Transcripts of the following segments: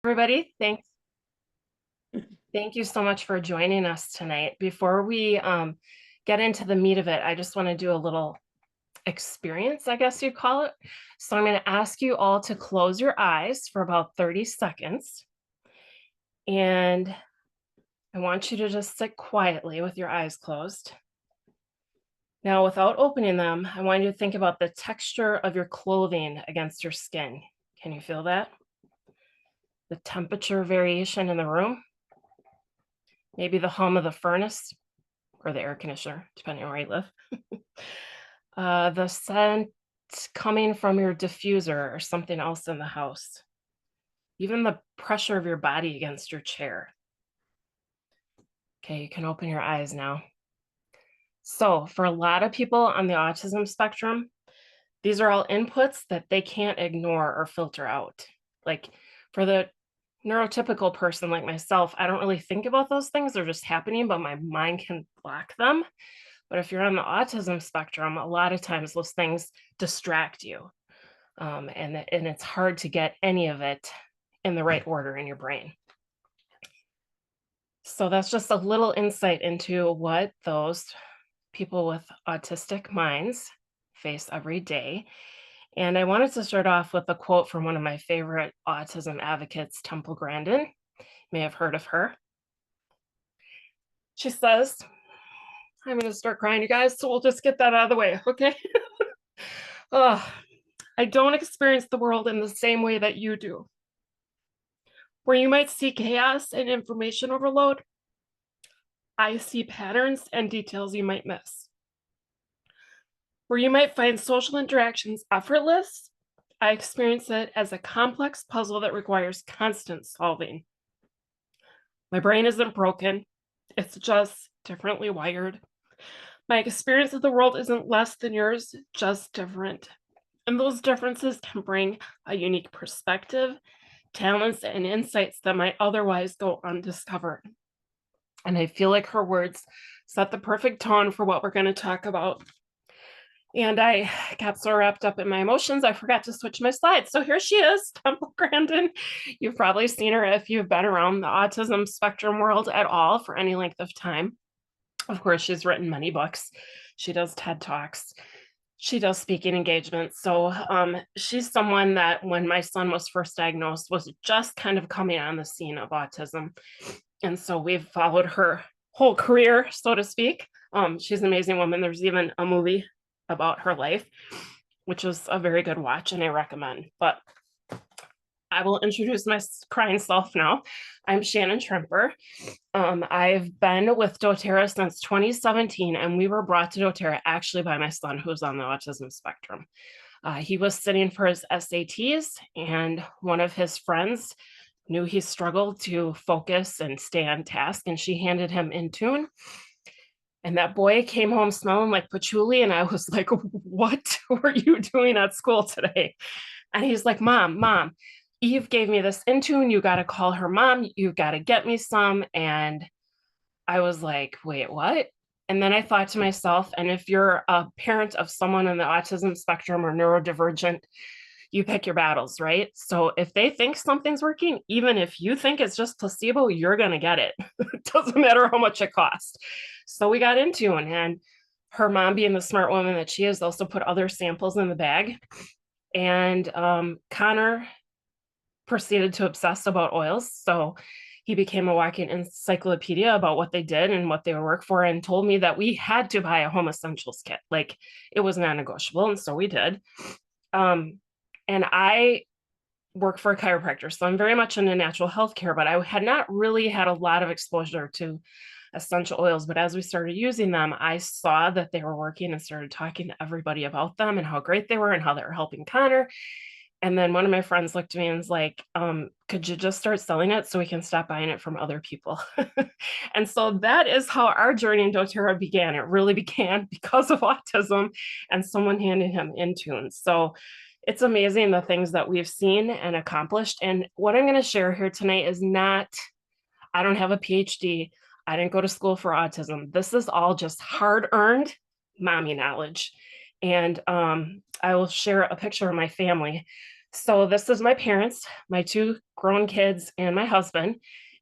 Everybody, thank you so much for joining us tonight. Before we get into the meat of it, I just want to do a little experience, I guess you'd call it. So I'm going to ask you all to close your eyes for about 30 seconds. And I want you to just sit quietly with your eyes closed. Now, without opening them, I want you to think about the texture of your clothing against your skin. Can you feel that? The temperature variation in the room? Maybe the hum of the furnace or the air conditioner, depending on where you live. The scent coming from your diffuser or something else in the house. Even the pressure of your body against your chair. Okay, you can open your eyes now. So for a lot of people on the autism spectrum, these are all inputs that they can't ignore or filter out. Like for the neurotypical person like myself, I don't really think about those things. They're just happening, but my mind can block them. But if you're on the autism spectrum, a lot of times those things distract you. And it's hard to get any of it in the right order in your brain. So that's just a little insight into what those people with autistic minds face every day. And I wanted to start off with a quote from one of my favorite autism advocates, Temple Grandin. You may have heard of her. She says, I'm going to start crying, you guys, so we'll just get that out of the way, okay? Oh, I don't experience the world in the same way that you do. Where you might see chaos and information overload, I see patterns and details you might miss. Where you might find social interactions effortless, I experience it as a complex puzzle that requires constant solving. My brain isn't broken, it's just differently wired. My experience of the world isn't less than yours, just different. And those differences can bring a unique perspective, talents, and insights that might otherwise go undiscovered. And I feel like her words set the perfect tone for what we're going to talk about. And I got so wrapped up in my emotions, I forgot to switch my slides. So here she is, Temple Grandin. You've probably seen her if you've been around the autism spectrum world at all for any length of time. Of course, she's written many books. She does TED Talks. She does speaking engagements. So she's someone that when my son was first diagnosed was just kind of coming on the scene of autism. And so we've followed her whole career, so to speak. She's an amazing woman. There's even a movie about her life, which is a very good watch and I recommend. But I will introduce my crying self now. I'm Shannon Tremper. I've been with doTERRA since 2017, and we were brought to doTERRA actually by my son, who's on the autism spectrum. He was sitting for his SATs, and one of his friends knew he struggled to focus and stay on task, and she handed him Intune. And that boy came home smelling like patchouli, and I was like, what were you doing at school today? And he's like, Mom, Eve gave me this Intune. You got to call her mom. You got to get me some. And I was like, wait, what? And then I thought to myself, and if you're a parent of someone on the autism spectrum or neurodivergent, you pick your battles, right? So if they think something's working, even if you think it's just placebo, you're going to get it. It doesn't matter how much it costs. So we got Intune, and her mom, being the smart woman that she is, also put other samples in the bag. And Connor proceeded to obsess about oils. So he became a walking encyclopedia about what they did and what they would work for, and told me that we had to buy a home essentials kit. Like it was non-negotiable. And so we did. And I work for a chiropractor, so I'm very much into natural health care, but I had not really had a lot of exposure to essential oils. But as we started using them, I saw that they were working and started talking to everybody about them and how great they were and how they were helping Connor. And then one of my friends looked at me and was like, could you just start selling it so we can stop buying it from other people? And so that is how our journey in doTERRA began. It really began because of autism and someone handed him Intune. So it's amazing the things that we've seen and accomplished. And what I'm going to share here tonight is not, I don't have a PhD. I didn't go to school for autism. This is all just hard-earned mommy knowledge. And I will share a picture of my family. So this is my parents, my two grown kids, and my husband,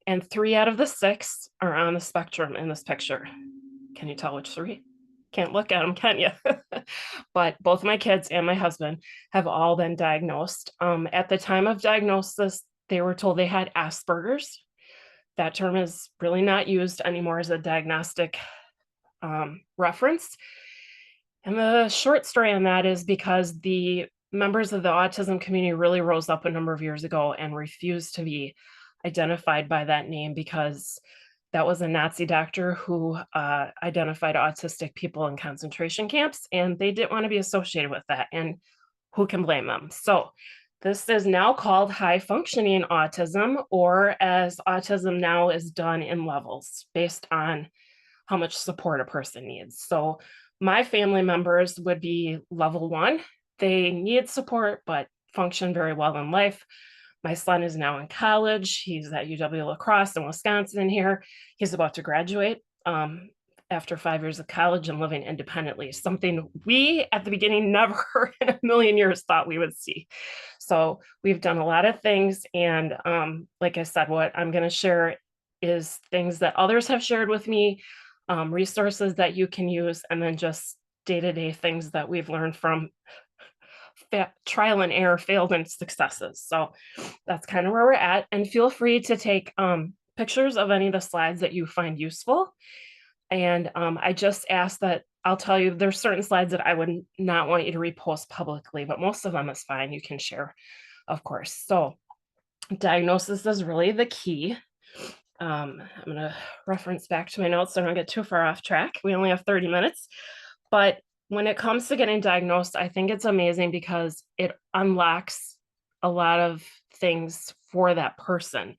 and 3 out of the 6 are on the spectrum in this picture. Can you tell which 3? Can't look at them, can you? But both my kids and my husband have all been diagnosed. At the time of diagnosis, they were told they had Asperger's. That term is really not used anymore as a diagnostic reference. And the short story on that is because the members of the autism community really rose up a number of years ago and refused to be identified by that name because that was a Nazi doctor who identified autistic people in concentration camps, and they didn't want to be associated with that. And who can blame them? So this is now called high functioning autism, or as autism now is done in levels based on how much support a person needs. So my family members would be level 1. They need support, but function very well in life. My son is now in college. He's at UW La Crosse in Wisconsin here. He's about to graduate after 5 years of college and living independently, something we at the beginning never in a million years thought we would see. So we've done a lot of things. And like I said, what I'm going to share is things that others have shared with me, resources that you can use, and then just day-to-day things that we've learned from trial and error, failed and successes. So that's kind of where we're at. And feel free to take pictures of any of the slides that you find useful. And I just ask that I'll tell you there's certain slides that I would not want you to repost publicly, but most of them is fine. You can share, of course. So diagnosis is really the key. I'm going to reference back to my notes so I don't get too far off track. We only have 30 minutes. But when it comes to getting diagnosed, I think it's amazing because it unlocks a lot of things for that person.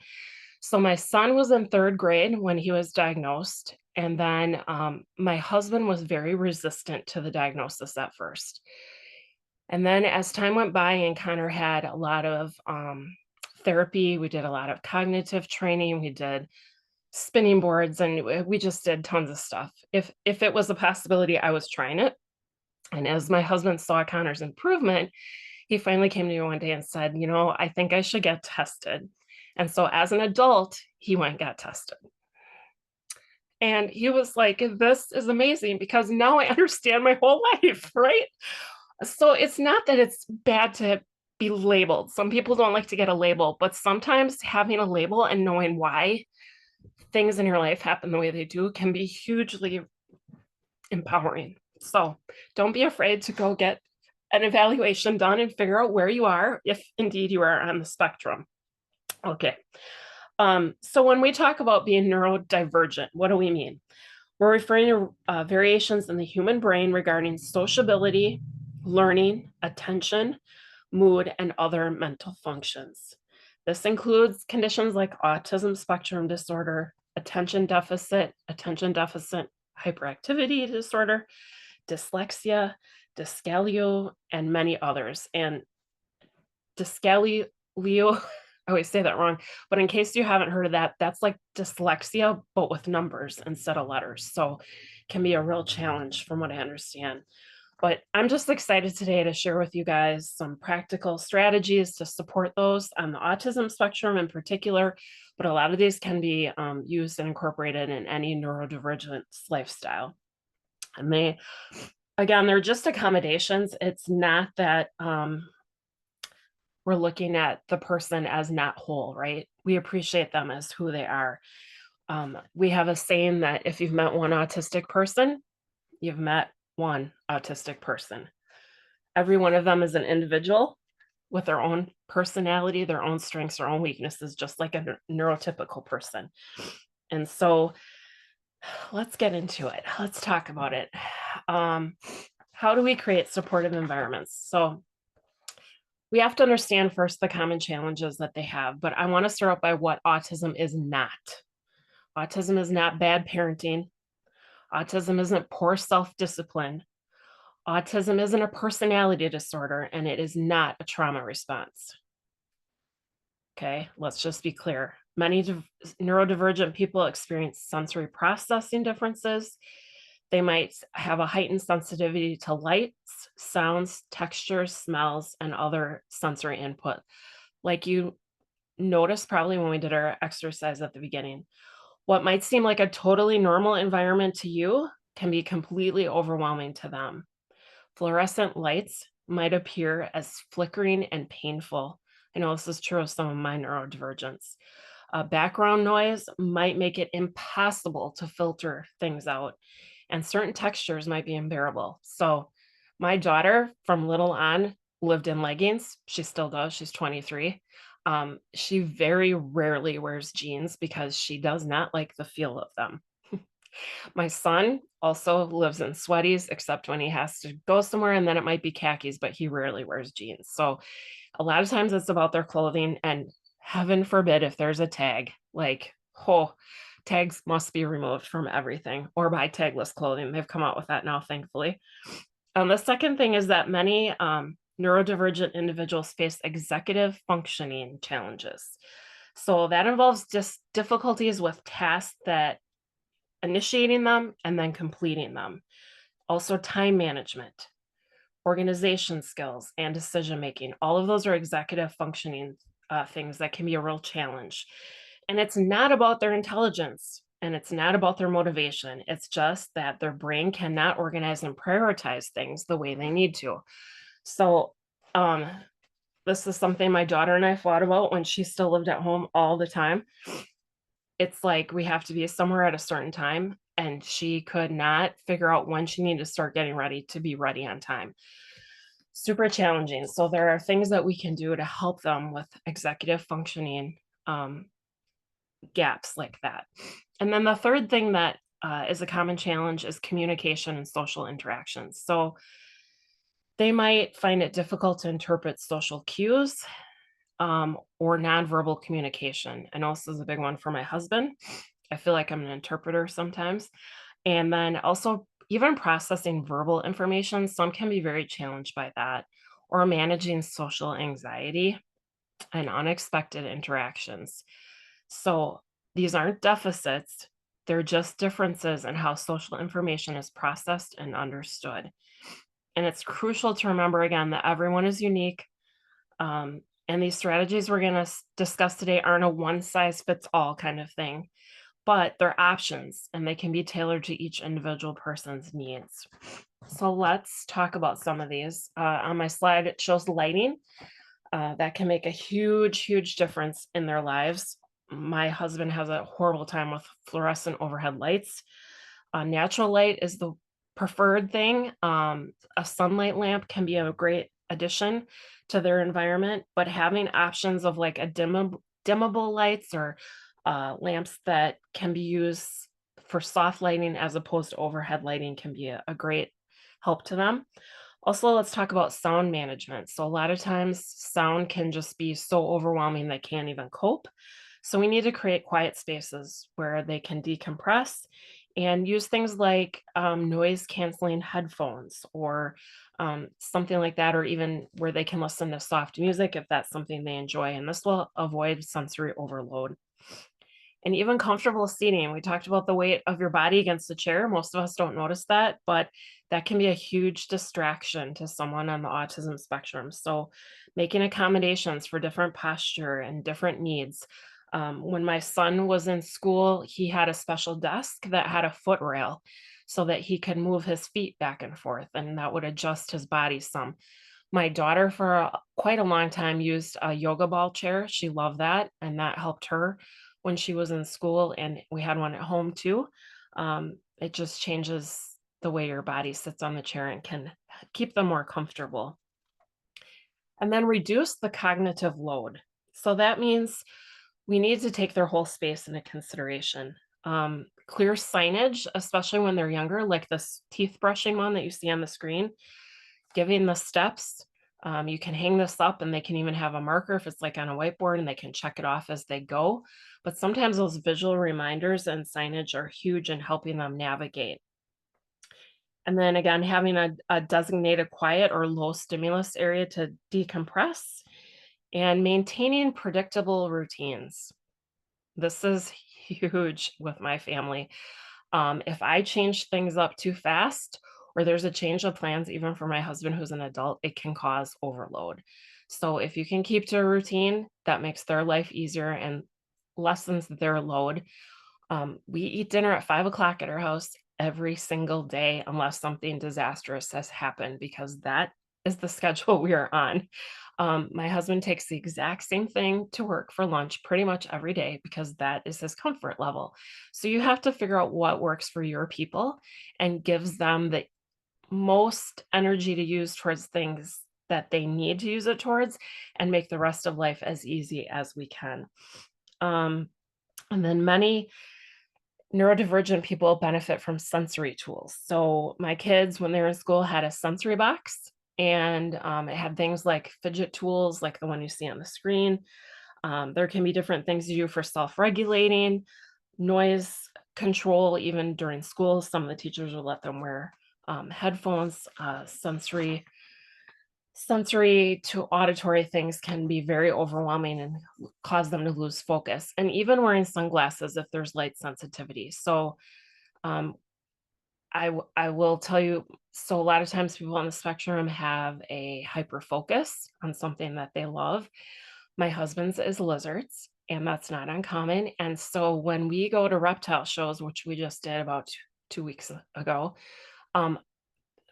So my son was in 3rd grade when he was diagnosed. And then my husband was very resistant to the diagnosis at first. And then as time went by and Connor had a lot of therapy, we did a lot of cognitive training, we did spinning boards, and we just did tons of stuff. If it was a possibility, I was trying it. And as my husband saw Connor's improvement, he finally came to me one day and said, I think I should get tested. And so as an adult, he went and got tested. And he was like, this is amazing because now I understand my whole life, right? So it's not that it's bad to be labeled. Some people don't like to get a label, but sometimes having a label and knowing why things in your life happen the way they do can be hugely empowering. So don't be afraid to go get an evaluation done and figure out where you are, if indeed you are on the spectrum. Okay. So when we talk about being neurodivergent, what do we mean? We're referring to variations in the human brain regarding sociability, learning, attention, mood, and other mental functions. This includes conditions like autism spectrum disorder, attention deficit hyperactivity disorder, dyslexia, dyscalculia, and many others. And dyscalculia, I always say that wrong, but in case you haven't heard of that, that's like dyslexia, but with numbers instead of letters. So can be a real challenge from what I understand. But I'm just excited today to share with you guys some practical strategies to support those on the autism spectrum in particular, but a lot of these can be used and incorporated in any neurodivergent lifestyle. And they're just accommodations. It's not that we're looking at the person as not whole, right? We appreciate them as who they are. We have a saying that if you've met one autistic person, you've met one autistic person. Every one of them is an individual with their own personality, their own strengths, their own weaknesses, just like a neurotypical person. And so let's get into it. Let's talk about it. How do we create supportive environments? So we have to understand first the common challenges that they have, but I want to start out by what autism is not. Autism is not bad parenting. Autism isn't poor self-discipline. Autism isn't a personality disorder, and it is not a trauma response. Okay, let's just be clear. Many neurodivergent people experience sensory processing differences. They might have a heightened sensitivity to lights, sounds, textures, smells, and other sensory input. Like you noticed probably when we did our exercise at the beginning. What might seem like a totally normal environment to you can be completely overwhelming to them. Fluorescent lights might appear as flickering and painful. I know this is true of some of my neurodivergence. Background noise might make it impossible to filter things out, and certain textures might be unbearable. So, my daughter from little on lived in leggings. She still does. She's 23. She very rarely wears jeans because she does not like the feel of them. My son also lives in sweaties, except when he has to go somewhere, and then it might be khakis, but he rarely wears jeans. So a lot of times it's about their clothing, and heaven forbid if there's a tag, like, oh, tags must be removed from everything or buy tagless clothing. They've come out with that now, thankfully. The second thing is that many neurodivergent individuals face executive functioning challenges. So that involves just difficulties with tasks that initiating them and then completing them. Also, time management, organization skills, and decision making. All of those are executive functioning things that can be a real challenge. And it's not about their intelligence and it's not about their motivation. It's just that their brain cannot organize and prioritize things the way they need to. So, um, this is something my daughter and I fought about when she still lived at home all the time. It's like we have to be somewhere at a certain time, and she could not figure out when she needed to start getting ready to be ready on time. Super challenging. So there are things that we can do to help them with executive functioning um, gaps like that. And then the third thing that is a common challenge is communication and social interactions. So they might find it difficult to interpret social cues or nonverbal communication. And also is a big one for my husband. I feel like I'm an interpreter sometimes. And then also, even processing verbal information, some can be very challenged by that, or managing social anxiety and unexpected interactions. So, these aren't deficits, they're just differences in how social information is processed and understood. And it's crucial to remember again that everyone is unique. And these strategies we're going to discuss today aren't a one size fits all kind of thing, but they're options and they can be tailored to each individual person's needs. So let's talk about some of these. On my slide, it shows lighting. That can make a huge, huge difference in their lives. My husband has a horrible time with fluorescent overhead lights. Natural light is the preferred thing. A sunlight lamp can be a great addition to their environment, but having options of like a dimmable lights or lamps that can be used for soft lighting as opposed to overhead lighting can be a great help to them. Also, let's talk about sound management. So a lot of times sound can just be so overwhelming they can't even cope. So we need to create quiet spaces where they can decompress and use things like noise canceling headphones or something like that, or even where they can listen to soft music if that's something they enjoy. And this will avoid sensory overload. And even comfortable seating. We talked about the weight of your body against the chair. Most of us don't notice that, but that can be a huge distraction to someone on the autism spectrum. So, making accommodations for different posture and different needs. When my son was in school, he had a special desk that had a foot rail so that he could move his feet back and forth, and that would adjust his body some. My daughter, for quite a long time, used a yoga ball chair. She loved that, and that helped her when she was in school, and we had one at home too. It just changes the way your body sits on the chair and can keep them more comfortable. And then reduce the cognitive load. So that means we need to take their whole space into consideration. Clear signage, especially when they're younger, like this teeth brushing one that you see on the screen, giving the steps. You can hang this up and they can even have a marker if it's like on a whiteboard and they can check it off as they go. But sometimes those visual reminders and signage are huge in helping them navigate. And then again, having a designated quiet or low stimulus area to decompress and maintaining predictable routines. This is huge with my family. If I change things up too fast, or there's a change of plans, even for my husband who's an adult, it can cause overload. So if you can keep to a routine, that makes their life easier and lessens their load. We eat dinner at 5 o'clock at our house every single day, unless something disastrous has happened, because that is the schedule we are on. My husband takes the exact same thing to work for lunch pretty much every day because that is his comfort level. So you have to figure out what works for your people and gives them the most energy to use towards things that they need to use it towards, and make the rest of life as easy as we can. Um, and then many neurodivergent people benefit from sensory tools. So my kids, when they were in school, had a sensory box, and it had things like fidget tools, like the one you see on the screen. There can be different things you do for self-regulating, noise control, even during school. Some of the teachers will let them wear headphones. Sensory to auditory things can be very overwhelming and cause them to lose focus, and even wearing sunglasses if there's light sensitivity. So um, I will tell you, so a lot of times people on the spectrum have a hyper focus on something that they love. My husband's is lizards, and that's not uncommon. And so when we go to reptile shows, which we just did about 2 weeks ago, um,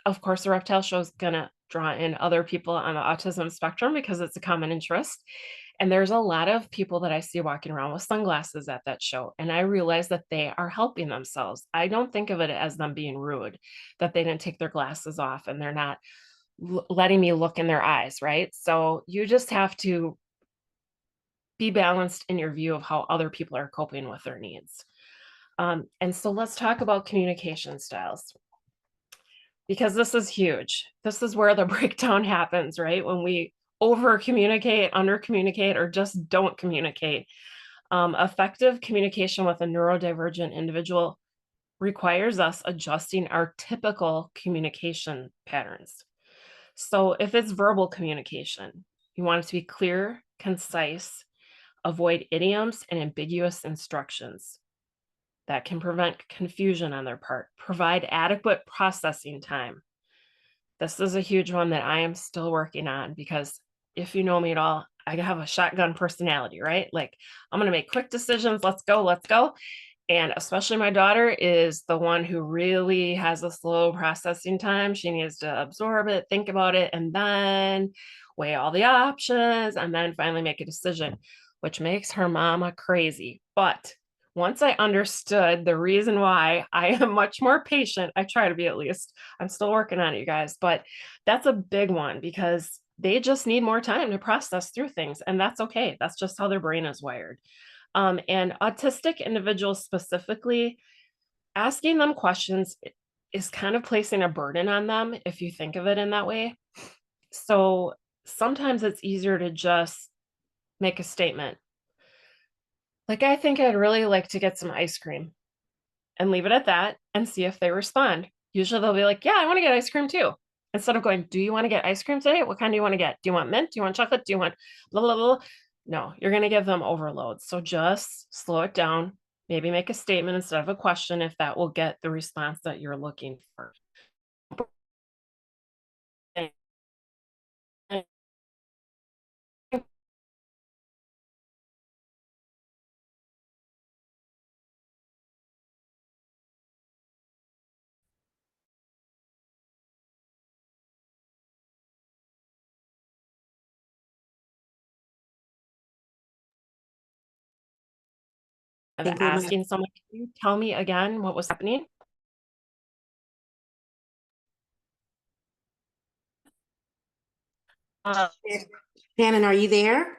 of course, the reptile show is gonna draw in other people on the autism spectrum because it's a common interest. And there's a lot of people that I see walking around with sunglasses at that show, and I realize that they are helping themselves. I don't think of it as them being rude, that they didn't take their glasses off and they're not letting me look in their eyes, right? So you just have to be balanced in your view of how other people are coping with their needs. And so let's talk about communication styles, because this is huge. This is where the breakdown happens, right? When we over communicate, under communicate, or just don't communicate. Effective communication with a neurodivergent individual requires us adjusting our typical communication patterns. So if it's verbal communication, you want it to be clear, concise, avoid idioms and ambiguous instructions that can prevent confusion on their part, provide adequate processing time. This is a huge one that I am still working on, because if you know me at all, I have a shotgun personality, right? Like, I'm going to make quick decisions. Let's go, let's go. And especially my daughter is the one who really has a slow processing time. She needs to absorb it, think about it, and then weigh all the options and then finally make a decision, which makes her mama crazy. But once I understood the reason why, I am much more patient. I try to be, at least. I'm still working on it, you guys, but that's a big one because they just need more time to process through things. And that's okay. That's just how their brain is wired. And autistic individuals specifically, asking them questions is kind of placing a burden on them if you think of it in that way. So sometimes it's easier to just make a statement. Like, I think I'd really like to get some ice cream, and leave it at that and see if they respond. Usually they'll be like, yeah, I want to get ice cream too. Instead of going, do you want to get ice cream today? What kind do you want to get? Do you want mint? Do you want chocolate? Do you want blah, blah, blah? No, you're going to give them overload. So just slow it down. Maybe make a statement instead of a question if that will get the response that you're looking for. Think we might. Asking someone, can you tell me again what was happening? Uh, Shannon, are you there?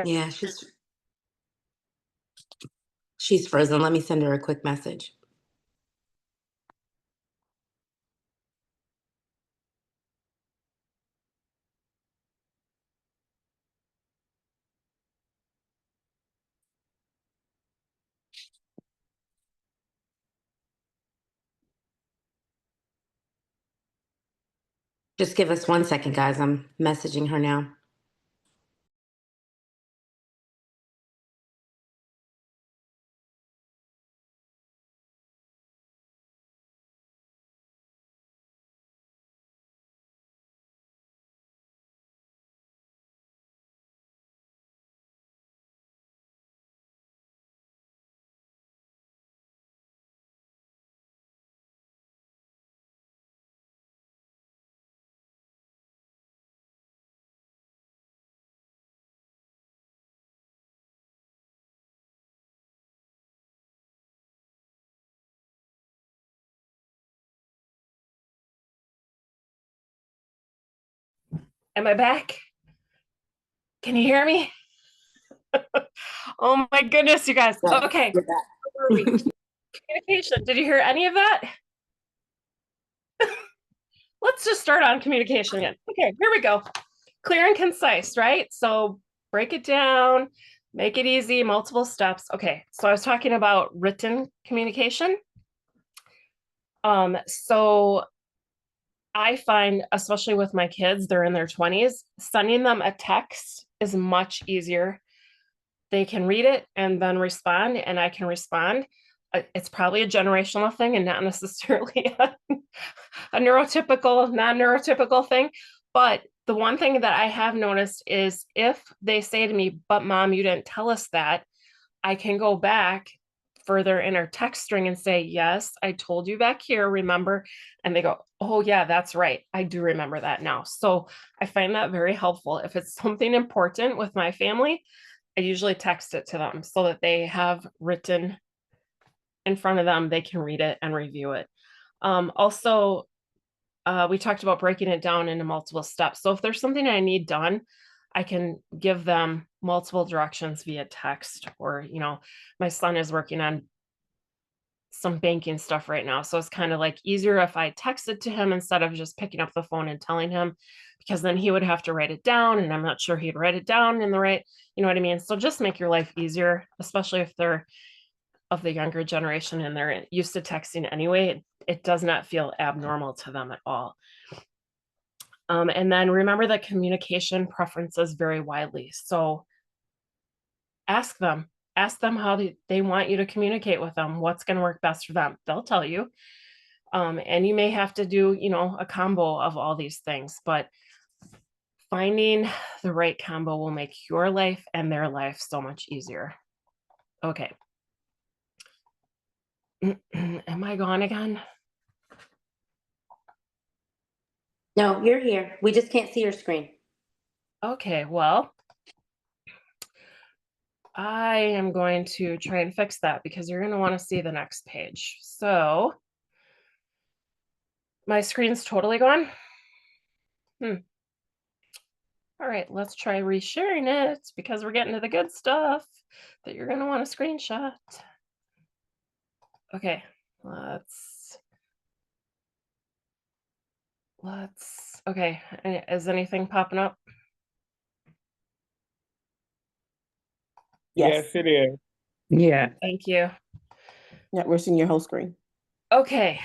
Yeah, she's frozen. Let me send her a quick message. Just give us 1 second, guys. I'm messaging her now. Am I back? Can you hear me? Oh my goodness, you guys. Yeah, Okay. you're Where were we? Communication. Did you hear any of that? Let's just start on communication again. Okay, here we go. Clear and concise, right? So break it down, make it easy, multiple steps. Okay, so I was talking about written communication. So I find, especially with my kids, they're in their 20s, sending them a text is much easier. They can read it and then respond, and I can respond. It's probably a generational thing and not necessarily a neurotypical, non-neurotypical thing. But the one thing that I have noticed is if they say to me, but mom, you didn't tell us that, I can go back further in our text string and say, yes, I told you back here, remember? And they go, oh yeah, that's right. I do remember that now. So I find that very helpful. If it's something important with my family, I usually text it to them so that they have written in front of them, they can read it and review it. Also, we talked about breaking it down into multiple steps. So if there's something I need done, I can give them multiple directions via text, or, my son is working on some banking stuff right now. So it's kind of like easier if I texted to him instead of just picking up the phone and telling him, because then he would have to write it down, and I'm not sure he'd write it down in the right, you know what I mean? So just make your life easier, especially if they're of the younger generation and they're used to texting anyway. It does not feel abnormal to them at all. And then remember that communication preferences vary widely. So ask them how they want you to communicate with them, what's going to work best for them. They'll tell you. And you may have to do, a combo of all these things, but finding the right combo will make your life and their life so much easier. Okay. Am I gone again? No, you're here. We just can't see your screen. Okay, well, I am going to try and fix that because you're going to want to see the next page. So my screen's totally gone. All right, let's try resharing it because we're getting to the good stuff that you're going to want to screenshot. Okay, okay, is anything popping up? Yes, it is. Yeah. Thank you. Yeah, we're seeing your whole screen. Okay,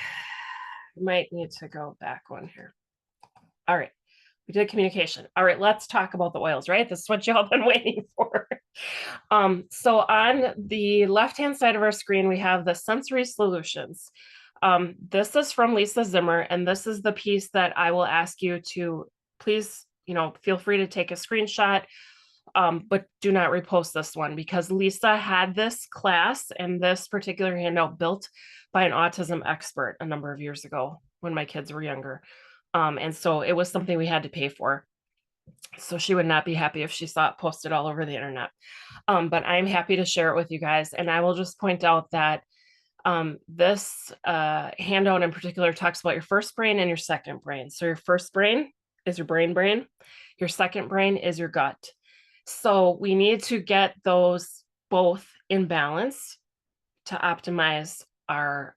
might need to go back one here. All right, we did communication. All right, let's talk about the oils, right? This is what y'all been waiting for. So on the left-hand side of our screen, we have the sensory solutions. This is from Lisa Zimmer, and this is the piece that I will ask you to please, feel free to take a screenshot, but do not repost this one because Lisa had this class and this particular handout built by an autism expert a number of years ago when my kids were younger. And so it was something we had to pay for. So she would not be happy if she saw it posted all over the internet. But I'm happy to share it with you guys. And I will just point out that this handout in particular talks about your first brain and your second brain. So your first brain is your brain. Your second brain is your gut. So we need to get those both in balance to optimize our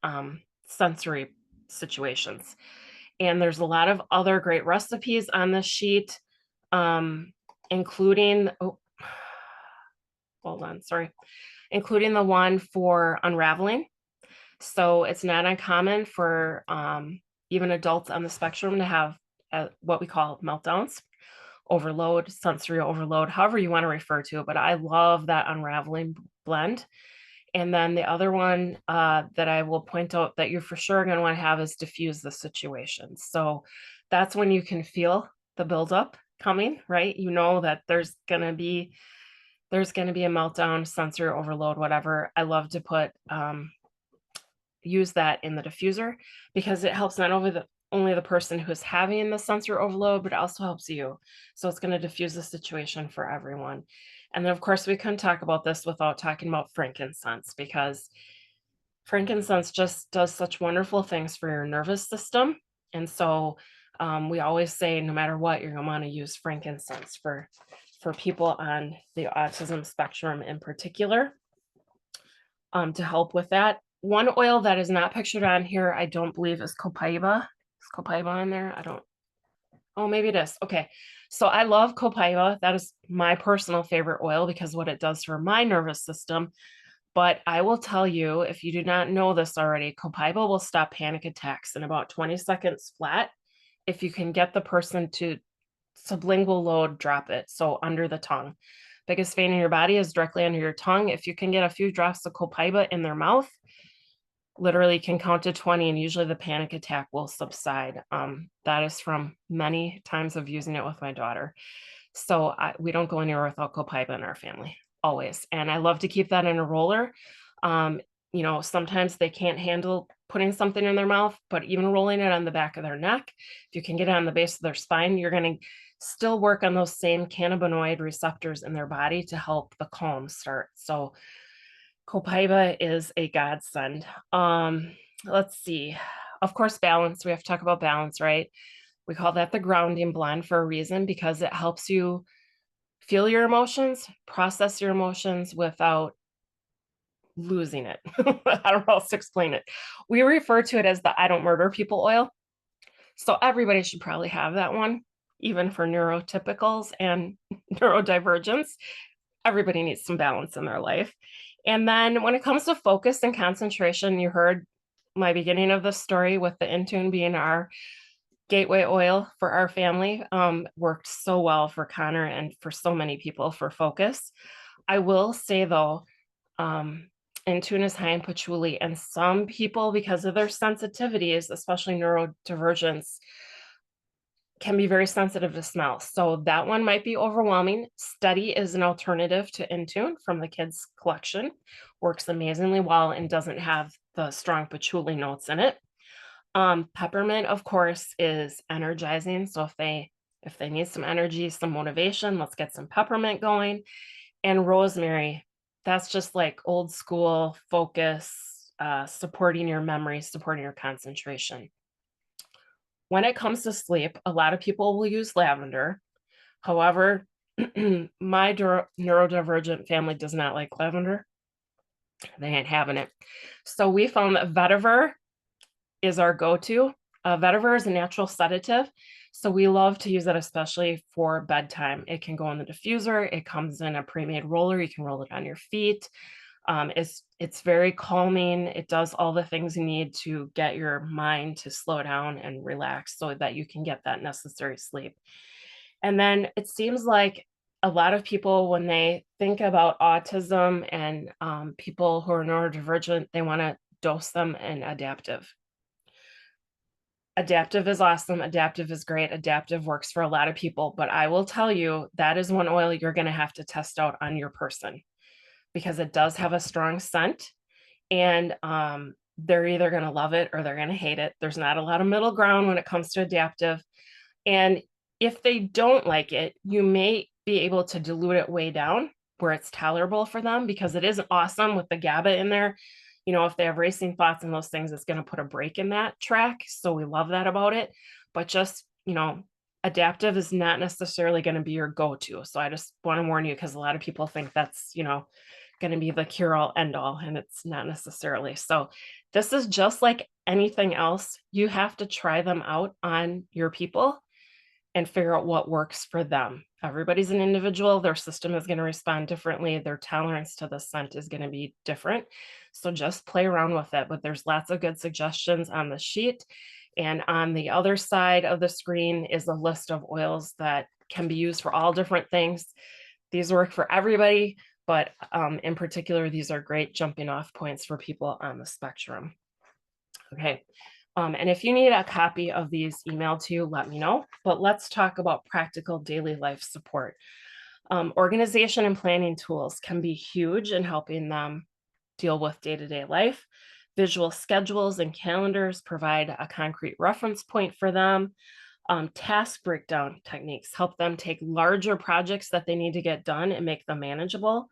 sensory situations. And there's a lot of other great recipes on this sheet, including, including the one for unraveling. So it's not uncommon for even adults on the spectrum to have what we call meltdowns, overload, sensory overload, however you want to refer to it. But I love that unraveling blend. And then the other one that I will point out that you're for sure going to want to have is diffuse the situation. So that's when you can feel the buildup coming, right? You know that there's going to be a meltdown, sensory overload, whatever. I love to use that in the diffuser because it helps not only the person who's having the sensory overload, but it also helps you. So it's going to diffuse the situation for everyone. And then, of course, we couldn't talk about this without talking about frankincense, because frankincense just does such wonderful things for your nervous system. And so we always say, no matter what, you're going to want to use frankincense for people on the autism spectrum in particular, to help with that. One oil that is not pictured on here, I don't believe, is copaiba. Is copaiba in there? Oh, maybe it is. Okay. So I love copaiba. That is my personal favorite oil because what it does for my nervous system. But I will tell you, if you do not know this already, copaiba will stop panic attacks in about 20 seconds flat. If you can get the person to sublingual load, drop it. So under the tongue. Biggest vein in your body is directly under your tongue. If you can get a few drops of copaiba in their mouth, literally can count to 20, and usually the panic attack will subside. That is from many times of using it with my daughter. So we don't go anywhere without copaiba in our family, always. And I love to keep that in a roller. Sometimes they can't handle putting something in their mouth, but even rolling it on the back of their neck, if you can get it on the base of their spine, you're going to still work on those same cannabinoid receptors in their body to help the calm start. So copaiba is a godsend. Let's see. Of course, balance. We have to talk about balance, right? We call that the grounding blend for a reason, because it helps you feel your emotions, process your emotions without losing it. I don't know how else to explain it. We refer to it as the I don't murder people oil. So everybody should probably have that one, even for neurotypicals and neurodivergents. Everybody needs some balance in their life. And then when it comes to focus and concentration, you heard my beginning of the story with the Intune being our gateway oil for our family. Worked so well for Connor and for so many people for focus. I will say though, Intune is high in patchouli, and some people, because of their sensitivities, especially neurodivergence, can be very sensitive to smell. So that one might be overwhelming. Steady is an alternative to Intune from the kids collection. Works amazingly well and doesn't have the strong patchouli notes in it. Peppermint, of course, is energizing. So if they need some energy, some motivation, let's get some peppermint going. And rosemary, that's just like old school focus, supporting your memory, supporting your concentration. When it comes to sleep, a lot of people will use lavender. However, my neurodivergent family does not like lavender. They ain't having it. So we found that vetiver is our go-to. Vetiver is a natural sedative. So we love to use it, especially for bedtime. It can go in the diffuser. It comes in a pre-made roller. You can roll it on your feet. It's very calming. It does all the things you need to get your mind to slow down and relax so that you can get that necessary sleep. And then it seems like a lot of people, when they think about autism and people who are neurodivergent, they want to dose them in adaptive. Adaptive is awesome. Adaptive is great. Adaptive works for a lot of people, but I will tell you that is one oil you're going to have to test out on your person, because it does have a strong scent, and they're either going to love it or they're going to hate it. There's not a lot of middle ground when it comes to adaptive. And if they don't like it, you may be able to dilute it way down where it's tolerable for them, because it is awesome with the GABA in there. If they have racing thoughts and those things, it's going to put a break in that track. So we love that about it. But just, adaptive is not necessarily going to be your go-to. So I just want to warn you, because a lot of people think that's, going to be the cure-all end-all, and it's not necessarily. So this is just like anything else. You have to try them out on your people and figure out what works for them. Everybody's an individual. Their system is going to respond differently. Their tolerance to the scent is going to be different. So just play around with it. But there's lots of good suggestions on the sheet. And on the other side of the screen is a list of oils that can be used for all different things. These work for everybody, but in particular, these are great jumping off points for people on the spectrum. Okay. And if you need a copy of these emailed to you, let me know. But let's talk about practical daily life support. Organization and planning tools can be huge in helping them deal with day-to-day life. Visual schedules and calendars provide a concrete reference point for them. Task breakdown techniques help them take larger projects that they need to get done and make them manageable.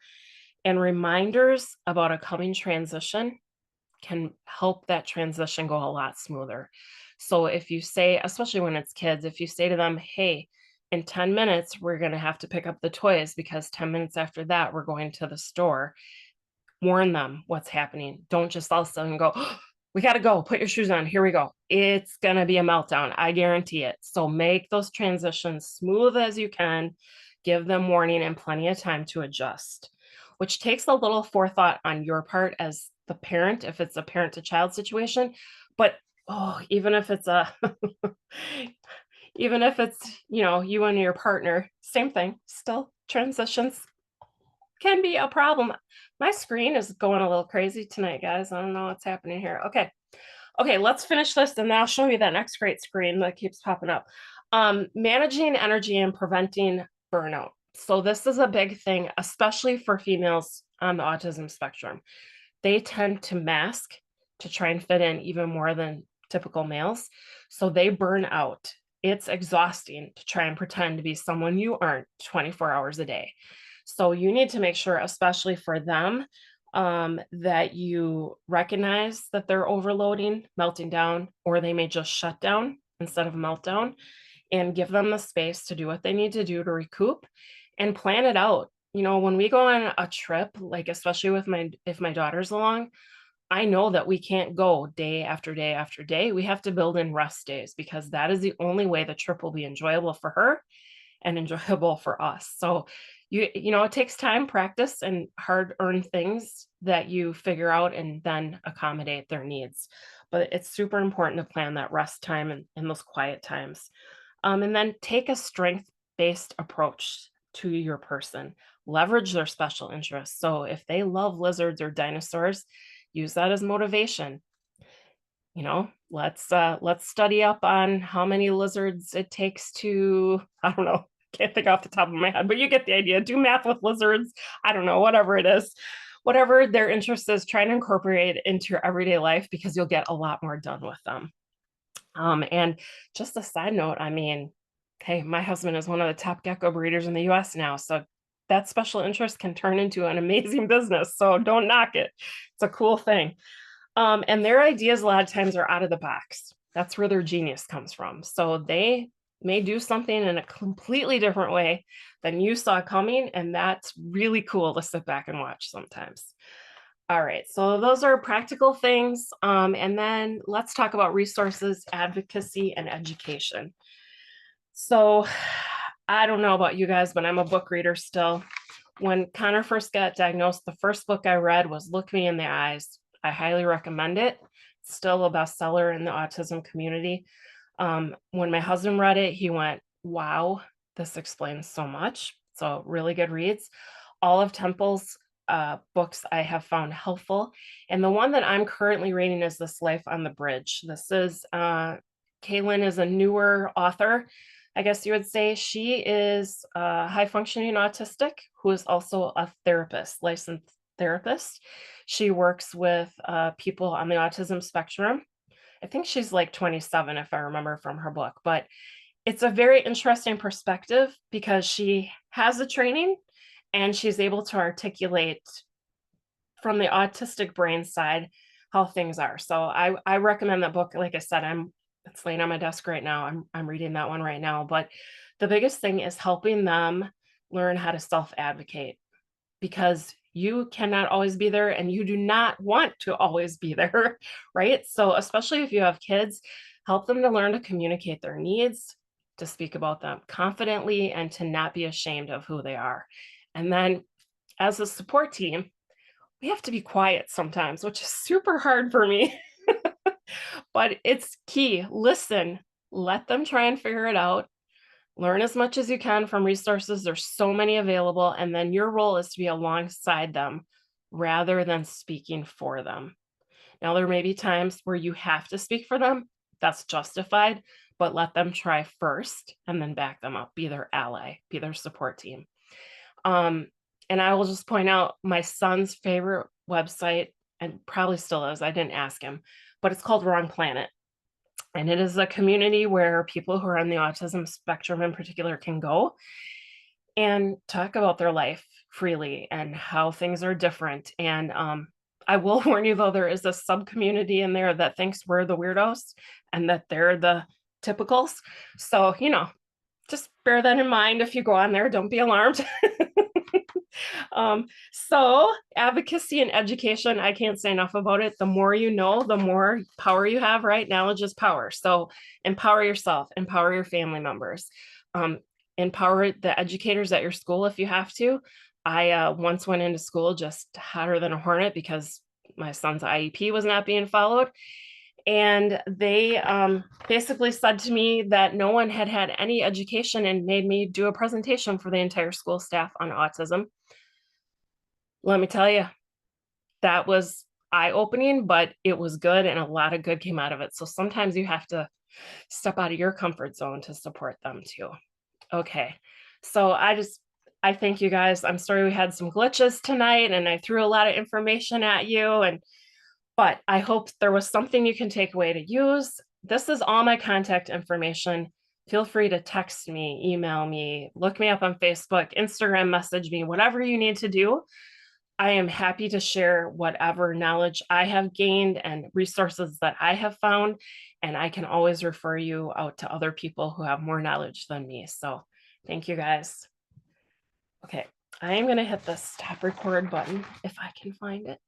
And reminders about a coming transition can help that transition go a lot smoother. So if you say, especially when it's kids, if you say to them, hey, in 10 minutes, we're going to have to pick up the toys because 10 minutes after that, we're going to the store. Warn them what's happening. Don't just all of a sudden go, oh, we got to go. Put your shoes on. Here we go. It's going to be a meltdown. I guarantee it. So make those transitions smooth as you can. Give them warning and plenty of time to adjust, which takes a little forethought on your part as the parent, if it's a parent to child situation. But even if it's even if it's, you and your partner, same thing, still transitions can be a problem. My screen is going a little crazy tonight, guys. I don't know what's happening here. Okay, let's finish this and then I'll show you that next great screen that keeps popping up. Managing energy and preventing burnout. So this is a big thing, especially for females on the autism spectrum. They tend to mask to try and fit in even more than typical males. So they burn out. It's exhausting to try and pretend to be someone you aren't 24 hours a day. So you need to make sure, especially for them, that you recognize that they're overloading, melting down, or they may just shut down instead of meltdown, and give them the space to do what they need to do to recoup and plan it out. When we go on a trip, like especially with if my daughter's along, I know that we can't go day after day after day. We have to build in rest days because that is the only way the trip will be enjoyable for her and enjoyable for us. So it takes time, practice, and hard-earned things that you figure out and then accommodate their needs. But it's super important to plan that rest time and those quiet times. And then take a strength-based approach to your person. Leverage their special interests. So if they love lizards or dinosaurs, use that as motivation. Let's study up on how many lizards it takes to, I don't know, can't think off the top of my head, but you get the idea. Do math with lizards. I don't know, whatever it is, whatever their interest is, try and incorporate it into your everyday life because you'll get a lot more done with them. And just a side note, hey, my husband is one of the top gecko breeders in the US now. So that special interest can turn into an amazing business. So don't knock it. It's a cool thing. And their ideas a lot of times are out of the box. That's where their genius comes from. So they may do something in a completely different way than you saw coming. And that's really cool to sit back and watch sometimes. All right, so those are practical things. And then let's talk about resources, advocacy, and education. So I don't know about you guys, but I'm a book reader still. When Connor first got diagnosed, the first book I read was Look Me in the Eyes. I highly recommend it. It's still a bestseller in the autism community. When my husband read it, he went, wow, this explains so much. So really good reads. All of Temple's books I have found helpful. And the one that I'm currently reading is This Life on the Bridge. This is, Kaylin is a newer author, I guess you would say. She is high functioning autistic who is also a therapist, licensed therapist. She works with people on the autism spectrum. I think she's like 27, if I remember from her book, but it's a very interesting perspective because she has the training and she's able to articulate from the autistic brain side how things are. So I recommend that book. Like I said, it's laying on my desk right now. I'm reading that one right now. But the biggest thing is helping them learn how to self-advocate, because you cannot always be there and you do not want to always be there, right? So especially if you have kids, help them to learn to communicate their needs, to speak about them confidently, and to not be ashamed of who they are. And then as a support team, we have to be quiet sometimes, which is super hard for me. but it's key. Listen, let them try and figure it out. Learn as much as you can from resources. There's so many available. And then your role is to be alongside them rather than speaking for them. Now, there may be times where you have to speak for them. That's justified, but let them try first and then back them up. Be their ally, be their support team. And I will just point out my son's favorite website, and probably still is, I didn't ask him, but it's called Wrong Planet. And it is a community where people who are on the autism spectrum in particular can go and talk about their life freely and how things are different. And I will warn you, though, there is a sub community in there that thinks we're the weirdos and that they're the typicals. So, just bear that in mind if you go on there. Don't be alarmed. So advocacy and education, I can't say enough about it. The more you know, the more power you have, right? Knowledge is power. So empower yourself, empower your family members, empower the educators at your school if you have to. I once went into school just hotter than a hornet because my son's IEP was not being followed. And they basically said to me that no one had had any education and made me do a presentation for the entire school staff on autism. Let me tell you, that was eye-opening, but it was good and a lot of good came out of it. So sometimes you have to step out of your comfort zone to support them too. Okay, so I thank you guys. I'm sorry we had some glitches tonight and I threw a lot of information at you, but I hope there was something you can take away to use. This is all my contact information. Feel free to text me, email me, look me up on Facebook, Instagram, message me, whatever you need to do. I am happy to share whatever knowledge I have gained and resources that I have found, and I can always refer you out to other people who have more knowledge than me. So thank you guys. Okay, I am going to hit the stop record button if I can find it.